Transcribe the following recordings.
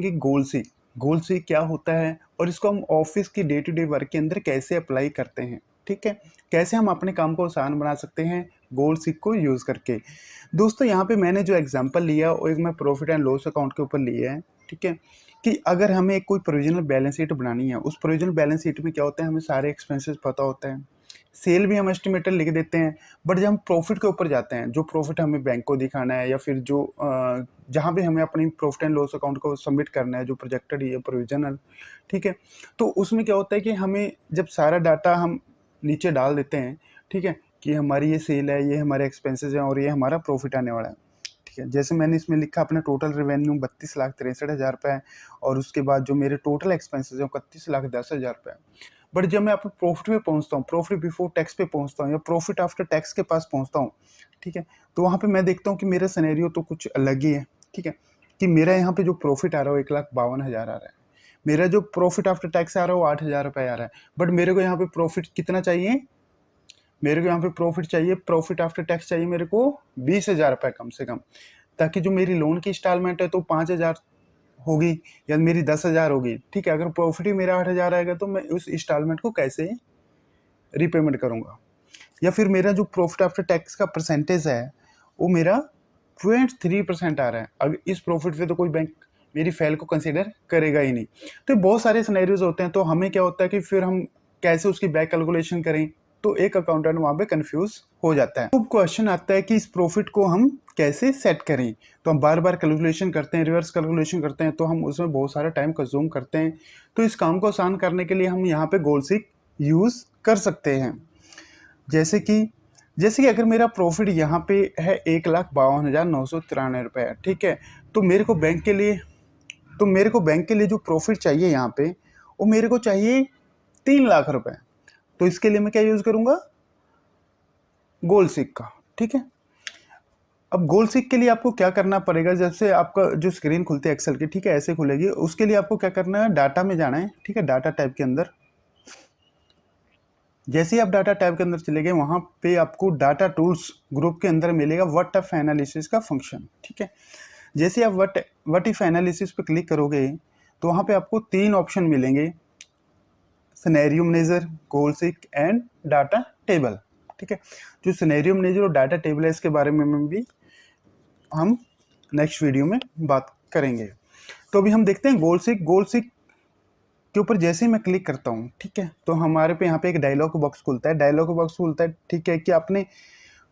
कि गोल सी क्या होता है और इसको हम ऑफिस की डे टू डे वर्क के अंदर कैसे अप्लाई करते हैं। ठीक है, कैसे हम अपने काम को आसान बना सकते हैं गोल सीक को यूज़ करके। दोस्तों यहाँ पे मैंने जो एग्जांपल लिया वो एक मैं प्रॉफिट एंड लॉस अकाउंट के ऊपर लिया है। ठीक है, कि अगर हमें एक कोई प्रोविजनल बैलेंस शीट बनानी है, उस प्रोविजनल बैलेंस शीट में क्या होता है, हमें सारे एक्सपेंसेस पता होता है, सेल भी हम एस्टिमेटर लिख देते हैं। बट जब हम प्रॉफिट के ऊपर जाते हैं, जो प्रॉफिट हमें बैंक को दिखाना है या फिर जो जहाँ पे हमें अपनी प्रॉफिट एंड लॉस अकाउंट को सबमिट करना है, जो प्रोजेक्टेड या प्रोविजनल, ठीक है, तो उसमें क्या होता है कि हमें जब सारा डाटा हम नीचे डाल देते हैं, ठीक है, कि हमारी ये सेल है, ये हमारे एक्सपेंसेस हैं और ये हमारा प्रॉफिट आने वाला है। ठीक है, जैसे मैंने इसमें लिखा अपना टोटल रेवेन्यू 32,63,000 रुपये है और उसके बाद जो मेरे टोटल एक्सपेंसेस हैं 31,10,000 रुपये है। बट जब मैं अपने प्रॉफिट पे पहुंचता हूँ, प्रॉफिट बिफोर टैक्स पे पहुंचता हूँ या प्रॉफिट आफ्टर टैक्स के पास पहुंचता हूँ, ठीक है, तो वहाँ पे मैं देखता हूँ कि मेरा सिनेरियो तो कुछ अलग ही है। ठीक है, कि मेरा यहाँ पे जो प्रॉफिट आ रहा है वो 1,52,000 आ रहा है, मेरा जो प्रॉफिट आफ्टर टैक्स आ रहा है वो 8,000 रुपये आ रहा है। बट मेरे को यहाँ पे प्रॉफिट कितना चाहिए, मेरे को यहाँ पे प्रॉफिट चाहिए, प्रॉफिट आफ्टर टैक्स चाहिए मेरे को 20,000 रुपये कम से कम, ताकि जो मेरी लोन की इंस्टॉलमेंट है तो 5,000 होगी या मेरी 10,000 होगी। ठीक है, अगर प्रॉफिट ही मेरा 8,000 आएगा तो मैं उस इंस्टॉलमेंट को कैसे रीपेमेंट करूंगा। या फिर मेरा जो प्रॉफिट आफ्टर टैक्स का परसेंटेज है वो मेरा 0.3% आ रहा है, अगर इस प्रॉफिट पे तो कोई बैंक मेरी फेल को कंसीडर करेगा ही नहीं। तो बहुत सारे सिनेरियोज होते हैं, तो हमें क्या होता है कि फिर हम कैसे उसकी बैक कैलकुलेशन करें, तो एक अकाउंटेंट वहाँ पे कंफ्यूज हो जाता है। तो क्वेश्चन आता है कि इस प्रॉफिट को हम कैसे सेट करें, तो हम बार बार कैलकुलेशन करते हैं, रिवर्स कैलकुलेशन करते हैं, तो हम उसमें बहुत सारा टाइम कंज्यूम करते हैं। तो इस काम को आसान करने के लिए हम यहाँ पे गोल सीक यूज़ कर सकते हैं। जैसे कि अगर मेरा प्रॉफिट यहाँ पे है 1,52,993 रुपये है, ठीक है, तो मेरे को बैंक के लिए जो प्रॉफिट चाहिए यहाँ पे वो मेरे को चाहिए 3,00,000 रुपये। तो इसके लिए मैं क्या यूज़ करूँगा, गोल सीक का। ठीक है, अब गोल सीक के लिए आपको क्या करना पड़ेगा, जैसे आपका जो स्क्रीन खुलती है एक्सेल की, ठीक है, ऐसे खुलेगी। उसके लिए आपको क्या करना है, डाटा में जाना है। ठीक है, डाटा टाइप के अंदर जैसे ही आप डाटा टैब के अंदर चले गए, वहाँ पे आपको डाटा टूल्स ग्रुप के अंदर मिलेगा व्हाट इफ एनालिसिस का फंक्शन। ठीक है, जैसे आप व्हाट इफ एनालिसिस पे क्लिक करोगे तो वहाँ पे आपको 3 ऑप्शन मिलेंगे, scenario manager, goal seek and data table. ठीक है, जो सिनेरियो मैनेजर और डाटा टेबल है इसके बारे में भी हम नेक्स्ट वीडियो में बात करेंगे। तो अभी हम देखते हैं गोल सीक के ऊपर जैसे ही मैं क्लिक करता हूँ, ठीक है, तो हमारे पे यहाँ पे एक डायलॉग बॉक्स खुलता है। ठीक है, कि आपने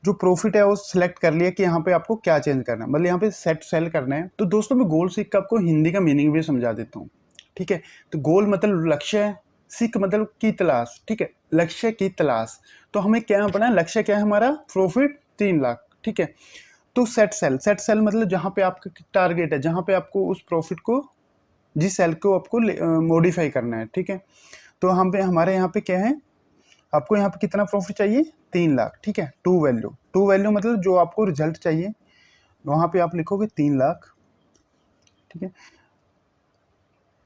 जो प्रॉफिट है वो सिलेक्ट कर लिया कि यहाँ पे आपको क्या चेंज करना है, मतलब यहाँ पे सेट सेल करना है। तो दोस्तों मैं गोल सीक का आपको हिंदी का मीनिंग भी समझा देता हूँ। ठीक है, तो गोल मतलब लक्ष्य है, सीक मतलब की तलाश। ठीक है, लक्ष्य की तलाश। तो हमें क्या अपना लक्ष्य क्या है, हमारा प्रॉफिट 3,00,000। ठीक है, तो सेट सेल मतलब जहाँ पे आपका टारगेट है, जहाँ पे आपको उस प्रॉफिट को, जिस सेल को आपको मॉडिफाई करना है। ठीक है, तो हम पे हमारे यहाँ पे क्या है, आपको यहाँ पे कितना प्रॉफिट चाहिए, 3,00,000। ठीक है, टू वैल्यू मतलब जो आपको रिजल्ट चाहिए वहाँ पे आप लिखोगे 3,00,000। ठीक है,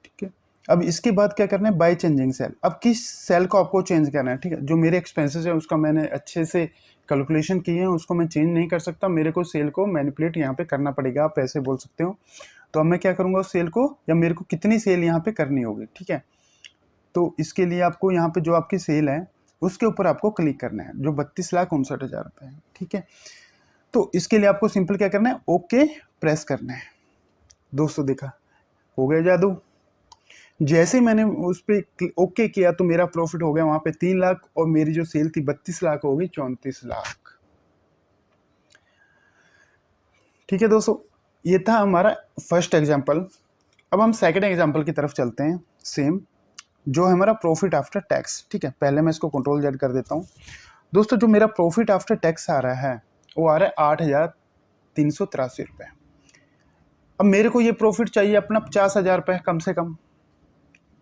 ठीक है, अब इसके बाद क्या करना है, बाय चेंजिंग सेल। अब किस सेल को आपको चेंज करना है। ठीक है, जो मेरे एक्सपेंसेस है उसका मैंने अच्छे से कैलकुलेशन किए हैं, उसको मैं चेंज नहीं कर सकता, मेरे को सेल को मैनिपुलेट यहाँ पे करना पड़ेगा, आप ऐसे बोल सकते हो। तो अब मैं क्या करूँगा उस सेल को, या मेरे को कितनी सेल यहाँ पे करनी होगी। ठीक है, तो इसके लिए आपको यहाँ पे जो आपकी सेल है उसके ऊपर आपको क्लिक करना है, जो 32,59,000 रुपये है। ठीक है, तो इसके लिए आपको सिंपल क्या करना है, ओके प्रेस करना है। दोस्तों देखा, हो गया जादू। जैसे ही मैंने उस पर ओके किया तो मेरा प्रॉफिट हो गया वहाँ पे 3,00,000 और मेरी जो सेल थी 32,00,000 हो गई 34,00,000। ठीक है दोस्तों, ये था हमारा फर्स्ट एग्जाम्पल। अब हम सेकेंड एग्जाम्पल की तरफ चलते हैं, सेम जो है हमारा प्रॉफिट आफ्टर टैक्स। ठीक है, पहले मैं इसको कंट्रोल जेड कर देता हूँ। दोस्तों जो मेरा प्रॉफिट आफ्टर टैक्स आ रहा है वो आ रहा है 8,383 रुपये। अब मेरे को ये प्रॉफिट चाहिए अपना 50,000 रुपये कम से कम।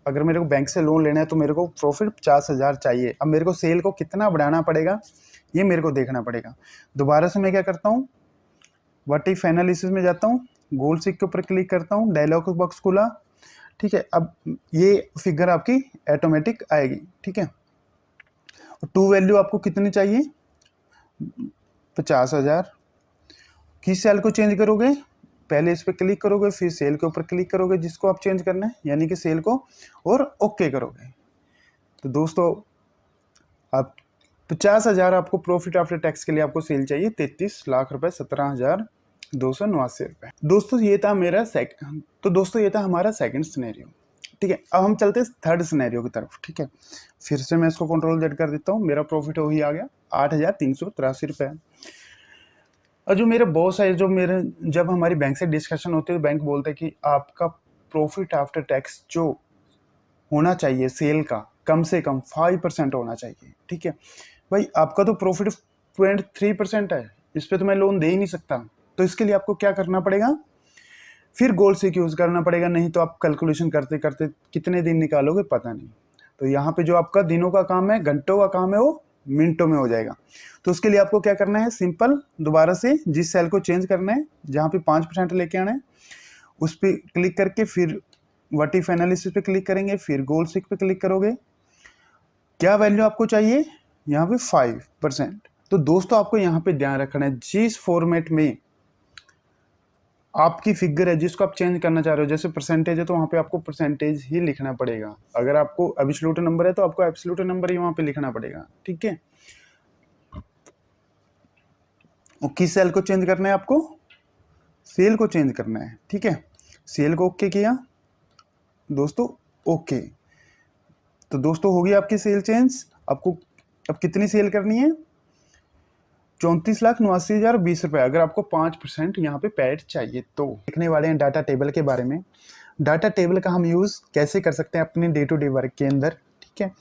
अगर मेरे को बैंक से लोन लेना है तो मेरे को प्रॉफिट 50,000 चाहिए। अब मेरे को सेल को कितना बढ़ाना पड़ेगा ये मेरे को देखना पड़ेगा। दोबारा से मैं क्या करता हूँ, व्हाट इफ एनालिसिस में जाता हूँ, गोल सीक के ऊपर क्लिक करता हूँ, डायलॉग बॉक्स खुला। ठीक है, अब ये फिगर आपकी ऑटोमेटिक आएगी। ठीक है, टू वैल्यू आपको कितनी चाहिए, 50,000। किस सेल को चेंज करोगे, पहले इस पर क्लिक करोगे, फिर सेल के ऊपर क्लिक करोगे जिसको आप चेंज करना है, यानी कि सेल को, और ओके करोगे। तो दोस्तों आप 50,000 आपको प्रॉफिट आफ्टर टैक्स के लिए आपको सेल चाहिए 33 लाख रुपए 17,289 रुपए। दोस्तों ये था हमारा सेकंड सिनेरियो। ठीक है, अब हम चलते हैं थर्ड सिनेरियो की तरफ। ठीक है, फिर से मैं इसको कंट्रोल जेड कर देता हूँ। मेरा प्रॉफिट हो ही आ गया 8,383 रुपए। और जो मेरे बॉस है, जब हमारी बैंक से डिस्कशन होती है तो बैंक बोलता है कि आपका प्रॉफिट आफ्टर टैक्स जो होना चाहिए सेल का कम से कम 5% होना चाहिए। ठीक है भाई, आपका तो प्रॉफिट 0.3% है, इस पर तो मैं लोन दे ही नहीं सकता। तो इसके लिए आपको क्या करना पड़ेगा, फिर गोल सीक यूज़ करना पड़ेगा, नहीं तो आप कैलकुलेशन करते करते कितने दिन निकालोगे पता नहीं। तो यहाँ पे जो आपका दिनों का काम है, घंटों का काम है, वो मिनटों में हो जाएगा। तो उसके लिए आपको क्या करना है, सिंपल दोबारा से जिस सेल को चेंज करना है, जहाँ पे 5% लेके आना है, उस पर क्लिक करके फिर व्हाट इफ एनालिसिस पे क्लिक करेंगे, फिर गोल सीक पे क्लिक करोगे। क्या वैल्यू आपको चाहिए, यहाँ पे 5%। तो दोस्तों आपको यहाँ पे ध्यान रखना है, जिस फॉर्मेट में आपकी फिगर है जिसको आप चेंज करना चाह रहे हो, जैसे परसेंटेज है तो वहाँ पे आपको परसेंटेज ही लिखना पड़ेगा। अगर आपको एब्सोल्यूट नंबर है तो आपको एब्सोल्यूट नंबर ही वहाँ पे लिखना पड़ेगा। ठीक है, और किस सेल को चेंज करना है, आपको सेल को चेंज करना है। ठीक है, सेल को ओके किया दोस्तों, ओके। तो दोस्तों होगी आपकी सेल चेंज। आपको अब कितनी सेल करनी है, 34,89,020 रुपए। अगर आपको 5% यहाँ पे पैड चाहिए तो देखने वाले हैं डाटा टेबल के बारे में। डाटा टेबल का हम यूज़ कैसे कर सकते हैं अपने डे टू डे वर्क के अंदर। ठीक है,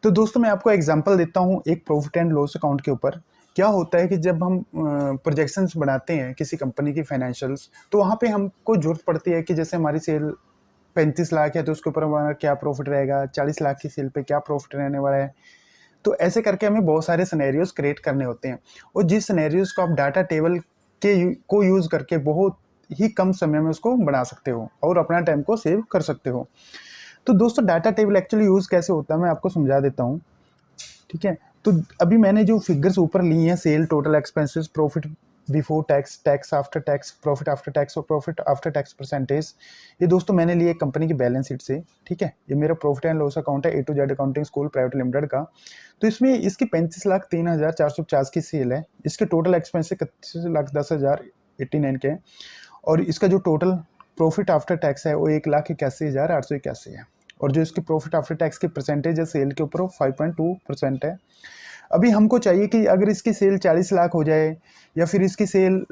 तो दोस्तों मैं आपको एग्जांपल देता हूँ एक प्रॉफिट एंड लॉस अकाउंट के ऊपर। क्या होता है कि जब हम प्रोजेक्शंस बनाते हैं किसी कंपनी की फाइनेंशियल्स, तो वहाँ पे हमको जरूरत पड़ती है कि जैसे हमारी सेल 35 लाख है तो उसके ऊपर हमारा क्या प्रॉफिट रहेगा, 40 लाख की सेल पे क्या प्रॉफिट रहने वाला है। तो ऐसे करके हमें बहुत सारे सिनेरियोज क्रिएट करने होते हैं, और जिस सिनेरियोज को आप डाटा टेबल को यूज़ करके बहुत ही कम समय में उसको बना सकते हो और अपना टाइम को सेव कर सकते हो। तो दोस्तों डाटा टेबल एक्चुअली यूज़ कैसे होता है मैं आपको समझा देता हूँ। ठीक है, तो अभी मैंने जो फिगर्स ऊपर ली हैं, sale, total expenses, profit before tax, tax after tax, profit after tax और प्रॉफिट आफ्टर टैक्स परसेंटेज, ये दोस्तों मैंने लिए कंपनी की बैलेंस शीट से। ठीक है, ये मेरा प्रॉफिट एंड लॉस अकाउंट है A to Z accounting school private limited का। तो इसमें इसकी 35,03,450 की सेल है, इसके टोटल एक्सपेंस 31,10,089 के हैं, और इसका जो टोटल प्रॉफिट आफ्टर टैक्स है वो 1,81,881 है, और जो इसकी प्रॉफिट आफ्टर टैक्स की परसेंटेज है सेल के ऊपर वो 5.2% है। अभी हमको चाहिए कि अगर इसकी सेल 40 लाख हो जाए, या फिर इसकी सेल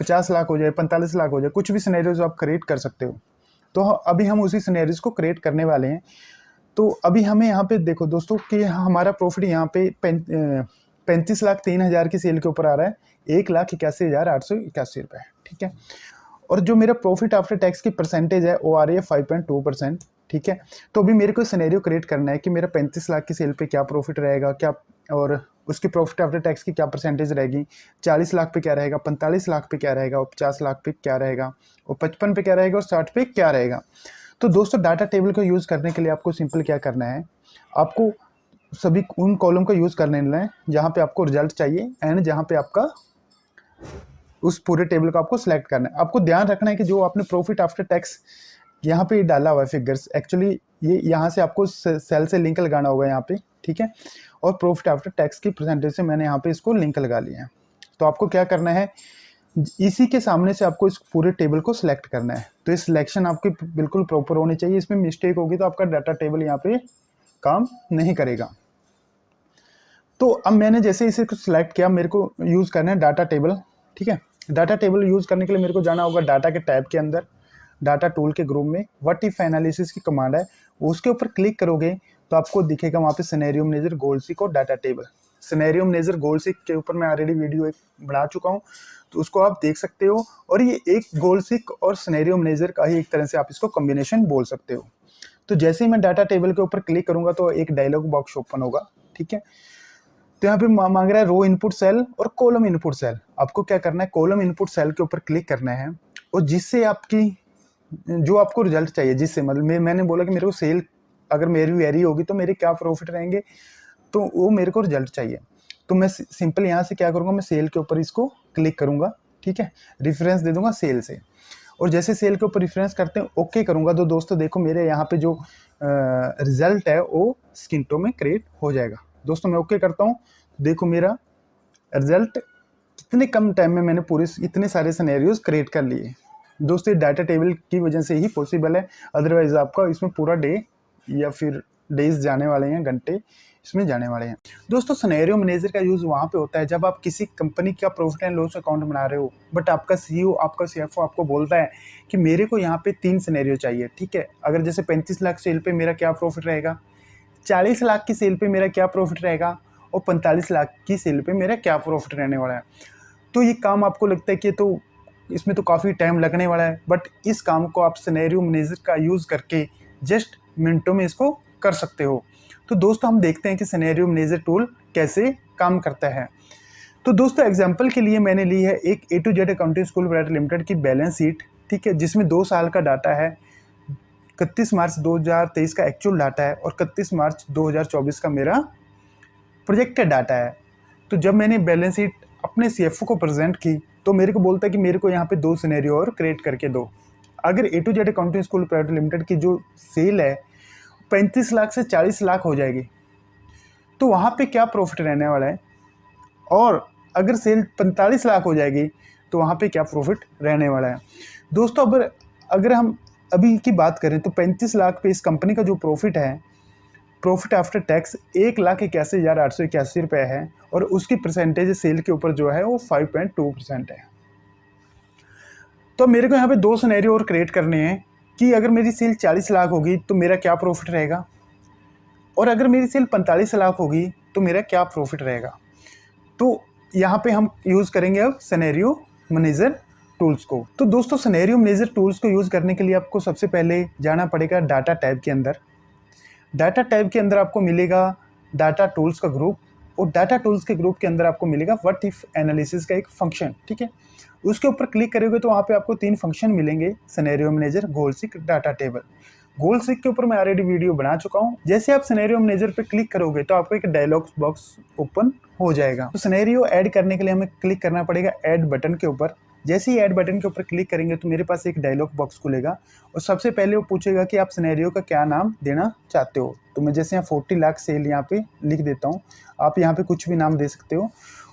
50 लाख हो जाए, 45 लाख हो जाए, कुछ भी सिनेरियोज आप क्रिएट कर सकते हो। तो अभी हम उसी सिनेरियोज को क्रिएट करने वाले हैं। तो अभी हमें यहाँ पे देखो दोस्तों कि हमारा प्रॉफिट यहाँ पे 35,03,000 की सेल के ऊपर आ रहा है 1,81,881 रुपये। ठीक है, और जो मेरा प्रॉफिट आफ्टर टैक्स की परसेंटेज है वो आ रही है 5.2%। ठीक है, तो अभी मेरे को सिनेरियो क्रिएट करना है कि मेरा 35 लाख की सेल पे क्या प्रॉफिट रहेगा, क्या, और उसकी प्रॉफिट आफ्टर टैक्स की क्या परसेंटेज रहेगी, 40 लाख पे क्या रहेगा, 45 लाख पे क्या रहेगा, और 50 लाख पे क्या रहेगा, और 55 पे क्या रहेगा, और 60 पे क्या रहेगा। तो दोस्तों डाटा टेबल को यूज़ करने के लिए आपको सिंपल क्या करना है, आपको सभी उन कॉलम को यूज़ करने हैं जहाँ पे आपको रिजल्ट चाहिए, एंड जहाँ पे आपका उस पूरे टेबल को आपको सिलेक्ट करना है। आपको ध्यान रखना है कि जो आपने प्रॉफिट आफ्टर टैक्स यहाँ पे डाला हुआ है फिगर्स, एक्चुअली ये यहाँ से आपको सेल से लिंक लगाना होगा यहाँ पे। ठीक है, और प्रॉफिट आफ्टर टैक्स की परसेंटेज से मैंने यहाँ पे इसको लिंक लगा लिया है। तो आपको क्या करना है, इसी के सामने से आपको इस पूरे टेबल को सिलेक्ट करना है। तो इस सिलेक्शन आपकी बिल्कुल प्रॉपर होनी चाहिए, इसमें मिस्टेक होगी तो आपका डाटा टेबल यहाँ पे काम नहीं करेगा। तो अब मैंने जैसे इसे सिलेक्ट किया, मेरे को यूज़ करना है डाटा टेबल। ठीक है, डाटा टेबल यूज़ करने के लिए मेरे को जाना होगा डाटा के टैब के अंदर, डाटा टूल के ग्रुप में व्हाट इफ एनालिसिस की कमांड है, उसके ऊपर क्लिक करोगे तो आपको दिखेगा वहाँ पे सिनेरियो मैनेजर, गोल सीक और डाटा टेबल। सिनेरियो मैनेजर, गोल सीक के ऊपर मैं ऑलरेडी वीडियो एक बना चुका हूँ, तो उसको आप देख सकते हो। और ये एक गोल सीक और सिनेरियो मैनेजर का ही एक तरह से आप इसको कॉम्बिनेशन बोल सकते हो। तो जैसे ही मैं डाटा टेबल के ऊपर क्लिक करूंगा तो एक डायलॉग बॉक्स ओपन होगा। ठीक है, तो यहाँ पे मांग रहा है रो इनपुट सेल और कॉलम इनपुट सेल। आपको क्या करना है, कॉलम इनपुट सेल के ऊपर क्लिक करना है, और जिससे आपकी जो आपको रिजल्ट चाहिए, जिससे मतलब मैंने बोला कि मेरे को सेल अगर मेरी वेरी होगी तो मेरे क्या प्रॉफिट रहेंगे, तो वो मेरे को रिजल्ट चाहिए। तो मैं सिंपल यहाँ से क्या करूँगा, मैं सेल के ऊपर इसको क्लिक करूँगा। ठीक है, रेफरेंस दे दूंगा सेल से। और जैसे सेल के ऊपर रेफरेंस करते हैं ओके करूंगा तो दोस्तों देखो मेरे यहाँ पे जो रिजल्ट है वो स्किंटो में क्रिएट हो जाएगा। दोस्तों मैं ओके करता हूँ, देखो मेरा रिजल्ट कितने कम टाइम में मैंने पूरे इतने सारे सिनेरियोज क्रिएट कर लिए। दोस्तों ये डाटा टेबल की वजह से ही पॉसिबल है, अदरवाइज आपका इसमें पूरा डे या फिर डेज जाने वाले हैं, घंटे इसमें जाने वाले हैं। दोस्तों सिनेरियो मैनेजर का यूज़ वहाँ पे होता है जब आप किसी कंपनी का प्रॉफिट एंड लॉस अकाउंट बना रहे हो, बट आपका सीईओ आपका सीएफओ आपको बोलता है कि मेरे को यहाँ पे 3 सिनेरियो चाहिए, ठीक है। अगर जैसे 35 लाख सेल पे मेरा क्या प्रॉफिट रहेगा, 40 लाख की सेल पे मेरा क्या प्रॉफिट रहेगा और 45 लाख की सेल पे मेरा क्या प्रॉफिट रहने वाला है। तो ये काम आपको लगता है कि तो इसमें तो काफ़ी टाइम लगने वाला है, बट इस काम को आप सिनेरियो मैनेजर का यूज़ करके जस्ट मिनटों में इसको कर सकते हो। तो दोस्तों हम देखते हैं कि सिनेरियो मैनेजर टूल कैसे काम करता है। तो दोस्तों एग्जांपल के लिए मैंने ली है एक A to Z accounting school private limited की बैलेंस शीट, ठीक है, जिसमें 2 साल का डाटा है। 31 मार्च 2023 का एक्चुअल डाटा है और 31 मार्च 2024 का मेरा प्रोजेक्टेड डाटा है। तो जब मैंने बैलेंस शीट अपने सीएफओ को प्रेजेंट की तो मेरे को बोलता है कि मेरे को यहाँ पे 2 सिनेरियो और क्रिएट करके दो। अगर A to Z accounting school private limited की जो सेल है 35 लाख से 40 लाख हो जाएगी, तो वहाँ पे क्या प्रॉफिट रहने वाला है, और अगर सेल 45 लाख हो जाएगी तो वहाँ पे क्या प्रॉफिट रहने वाला है। दोस्तों अगर हम अभी की बात करें तो 35 लाख पे इस कंपनी का जो प्रॉफिट है, प्रॉफिट आफ्टर टैक्स 1,81,881 रुपये है और उसकी परसेंटेज सेल के ऊपर जो है वो 5.2% है। तो मेरे को यहाँ पे 2 सिनेरियो और क्रिएट करने हैं कि अगर मेरी सेल 40 लाख होगी तो मेरा क्या प्रॉफिट रहेगा, और अगर मेरी सेल 45 लाख होगी तो मेरा क्या प्रॉफिट रहेगा। तो यहाँ पे हम यूज़ करेंगे अब सिनेरियो मैनेजर टूल्स को। तो दोस्तों सिनेरियो मैनेजर टूल्स को यूज़ करने के लिए आपको सबसे पहले जाना पड़ेगा डाटा टैब के अंदर। डाटा टैब के अंदर आपको मिलेगा डाटा टूल्स का ग्रुप, और डाटा टूल्स के ग्रुप के अंदर आपको मिलेगा व्हाट इफ एनालिसिस का एक फंक्शन, ठीक है। उसके ऊपर क्लिक करोगे तो वहाँ पे आपको 3 फंक्शन मिलेंगे, सिनेरियो मैनेजर, गोल सीक, डाटा टेबल। गोल सीक के ऊपर मैं ऑलरेडी वीडियो बना चुका हूँ। जैसे आप सिनेरियो मैनेजर पे क्लिक करोगे तो आपको एक डायलॉग बॉक्स ओपन हो जाएगा। तो सिनेरियो ऐड करने के लिए हमें क्लिक करना पड़ेगा ऐड बटन के ऊपर। जैसे ही ऐड बटन के ऊपर क्लिक करेंगे तो मेरे पास एक डायलॉग बॉक्स खुलेगा और सबसे पहले वो पूछेगा कि आप सिनेरियो का क्या नाम देना चाहते हो। तो मैं जैसे यहाँ 40 लाख सेल यहाँ पे लिख देता हूँ, आप यहाँ पे कुछ भी नाम दे सकते हो।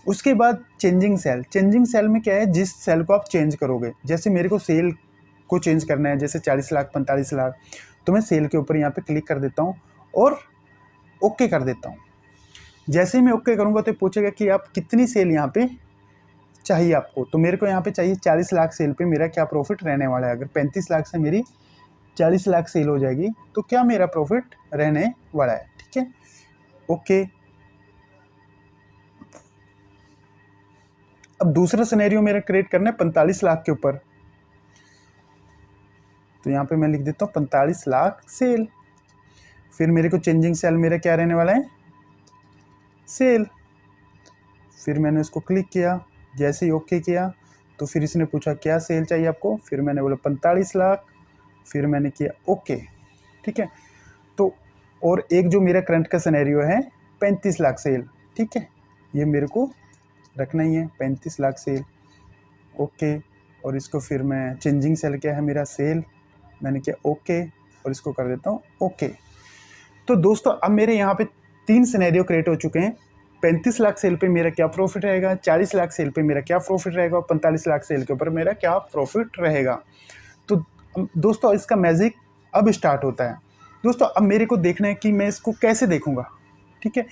उसके बाद चेंजिंग सेल में क्या है, जिस सेल को आप चेंज करोगे, जैसे मेरे को सेल को चेंज करना है जैसे 40 लाख 45 लाख, तो मैं सेल के ऊपर यहाँ पे क्लिक कर देता हूँ और ओके कर देता हूँ। जैसे ही मैं ओके करूँगा तो पूछेगा कि आप कितनी सेल यहाँ पे चाहिए आपको। तो मेरे को यहाँ पे चाहिए 40 लाख सेल पे मेरा क्या प्रॉफिट रहने वाला है। अगर 35 लाख से मेरी 40 लाख सेल हो जाएगी तो क्या मेरा प्रॉफिट रहने वाला है, ठीक है। ओके, अब दूसरा सिनेरियो मेरा क्रिएट करना है 45 लाख के ऊपर। तो यहाँ पे मैं लिख देता हूँ 45 लाख सेल। फिर मेरे को चेंजिंग सेल मेरा क्या रहने वाला है, सेल। फिर मैंने उसको क्लिक किया, जैसे ही ओके किया तो फिर इसने पूछा क्या सेल चाहिए आपको, फिर मैंने बोला 45 लाख, फिर मैंने किया ओके, ठीक है। तो और एक जो मेरा करंट का सिनेरियो है 35 लाख सेल, ठीक है, ये मेरे को रखना ही है 35 लाख सेल, ओके। और इसको फिर मैं चेंजिंग सेल क्या है मेरा सेल, मैंने किया ओके और इसको कर देता हूँ ओके। तो दोस्तों अब मेरे यहाँ पे 3 सिनेरियो क्रिएट हो चुके हैं। 35 लाख सेल पे मेरा क्या प्रॉफिट रहेगा, 40 लाख सेल पे मेरा क्या प्रॉफिट रहेगा और 45 लाख सेल के ऊपर मेरा क्या प्रॉफिट रहेगा। तो दोस्तों इसका मैजिक अब स्टार्ट होता है। दोस्तों अब मेरे को देखना है कि मैं इसको कैसे देखूंगा, ठीक है।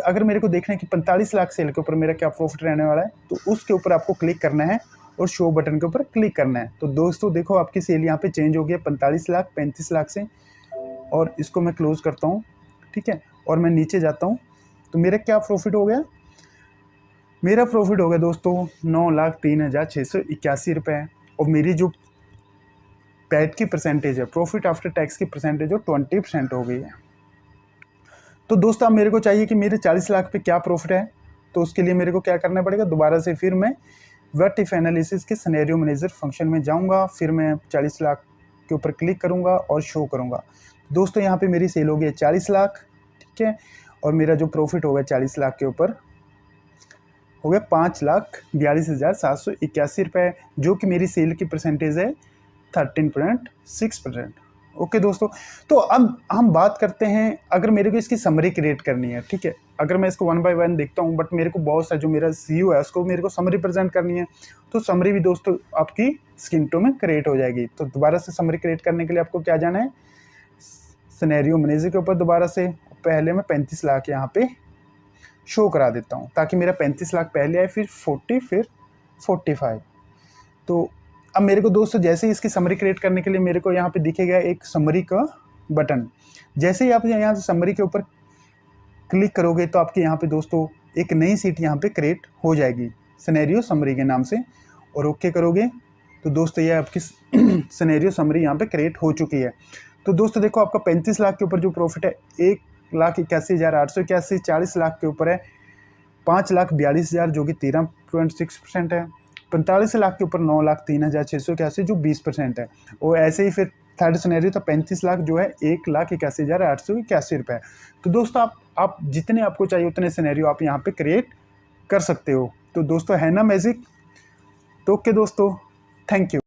अगर मेरे को देखना है कि 45 लाख सेल के ऊपर मेरा क्या प्रॉफिट रहने वाला है तो उसके ऊपर आपको क्लिक करना है और शो बटन के ऊपर क्लिक करना है। तो दोस्तों देखो आपकी सेल यहाँ पे चेंज हो गई 45 लाख 35 लाख से, और इसको मैं क्लोज करता हूँ, ठीक है, और मैं नीचे जाता हूँ तो मेरा क्या प्रॉफिट हो गया, मेरा प्रॉफिट हो गया दोस्तों 9,03,681 रुपये। और मेरी जो पैट की परसेंटेज है, प्रॉफिट आफ्टर टैक्स की परसेंटेज जो 20% हो गई है। तो दोस्तों अब मेरे को चाहिए कि मेरे 40 लाख पे क्या प्रॉफिट है, तो उसके लिए मेरे को क्या करना पड़ेगा, दोबारा से फिर मैं व्हाट इफ एनालिसिस के सिनेरियो मैनेजर फंक्शन में जाऊंगा, फिर मैं 40 लाख के ऊपर क्लिक करूंगा और शो करूंगा। दोस्तों यहाँ पे मेरी सेल हो गई है 40 लाख, ठीक है, और मेरा जो प्रॉफिट होगा 40 लाख के ऊपर हो गया 5,42,781 रुपये, जो कि मेरी सेल की परसेंटेज है 13.6%। ओके दोस्तों, तो अब हम बात करते हैं, अगर मेरे को इसकी समरी क्रिएट करनी है, ठीक है, अगर मैं इसको 1 बाय 1 देखता हूँ, बट मेरे को बहुत सा जो मेरा CEO है उसको मेरे को समरी प्रेजेंट करनी है, तो समरी भी दोस्तों आपकी स्किंटो में क्रिएट हो जाएगी। तो दोबारा से समरी क्रिएट करने के लिए आपको क्या जाना है, सिनेरियो मैनेजर के ऊपर दोबारा से, पहले मैं 35 लाख यहाँ पे शो करा देता हूँ, ताकि मेरा 35 लाख पहले आए, फिर 40, फिर 45। तो अब मेरे को दोस्तों जैसे ही इसकी समरी क्रिएट करने के लिए मेरे को यहाँ पे दिखेगा एक समरी का बटन। जैसे ही आप यहाँ से समरी के ऊपर क्लिक करोगे तो आपके यहाँ पे दोस्तों एक नई सीट यहाँ पे क्रिएट हो जाएगी सिनेरियो समरी के नाम से, और ओके करोगे तो दोस्तों ये आपकी सिनेरियो समरी यहाँ पे क्रिएट हो चुकी है। तो दोस्तों देखो, आपका 35 लाख के ऊपर जो प्रॉफिट है 1,81,881, 40 लाख के ऊपर है 5,42,000 जो कि 13.6% है, 45 लाख के ऊपर 9,03,681 जो 20% है, और ऐसे ही फिर थर्ड सिनेरियो था 35 लाख जो है 1,81,881 रुपये। तो दोस्तों आप जितने आपको चाहिए उतने सिनेरियो आप यहाँ पे क्रिएट कर सकते हो। तो दोस्तों है ना मैजिक। तो ओके दोस्तों, थैंक यू।